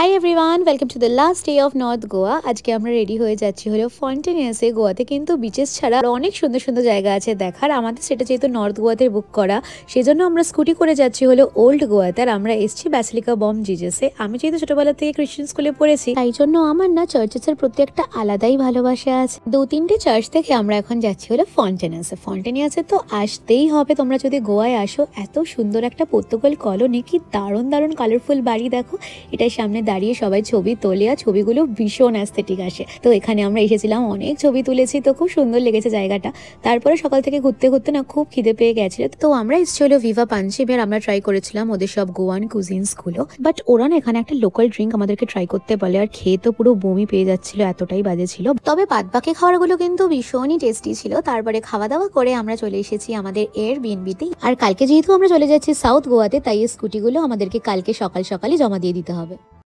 Hi everyone, welcome to the last day of north Goa. আজকে আমরা ready হয়ে যাচ্ছি হলো ফন্টেনিয়াসে। গোয়াতে কিন্তু বিচেস ছাড়া অনেক সুন্দর সুন্দর জায়গা আছে দেখার। আমাদের সেটা যেহেতু নর্থ গোয়াতে বুক করা, সেজন্য আমরা স্কুটি করে যাচ্ছি হলো ওল্ড গোয়াতে। আর আমরা এসেছি ব্যাসিলিকা বম জিজাসে। আমি যেহেতু ছোটবেলা থেকে খ্রিস্টান স্কুলে পড়েছি, তাই জন্য আমার না চার্চেসের প্রতি একটা আলাদাই ভালোবাসা আছে। 2-3টে চার্চ থেকে আমরা এখন যাচ্ছি হলো ফন্টেনিয়াসে। ফন্টেনিয়াসে তো আসতেই হবে, তোমরা যদি গোয়ায় আসো। এত সুন্দর একটা পর্তুগাল কলোনি, কি দারুণ দারুণ কালারফুল বাড়ি দেখো। এটার সামনে দাঁড়িয়ে সবাই ছবি তোলে, আর ছবিগুলো ভীষণ অ্যাস্থেটিক আসে। তো এখানে আমরা এসেছিলাম, অনেক ছবি তুলেছি, তো খুব সুন্দর লেগেছে জায়গাটা। তারপরে সকাল থেকে ঘুরতে ঘুরতে না খুব খিদে পেয়ে গেছিল, তো আমরা এসেছি হলো ভিভা পাঞ্চিবের। আমরা ট্রাই করেছিলাম ওদের সব গোয়ান কুজিনস গুলো, বাট ওরা না এখানে একটা লোকাল ড্রিঙ্ক আমাদেরকে ট্রাই করতে বলে, আর খেয়ে তো পুরো বমি পেয়ে যাচ্ছিল, এতটাই বাজে ছিল। তবে বাদবাকি খাবারগুলো কিন্তু ভীষণই টেস্টি ছিল। তারপরে খাওয়া দাওয়া করে আমরা চলে এসেছি আমাদের এয়ারবিএনবিতে। আর কালকে যেহেতু আমরা চলে যাচ্ছি সাউথ গোয়াতে, তাই এই স্কুটিগুলো আমাদেরকে কালকে সকাল সকালই জমা দিয়ে দিতে হবে।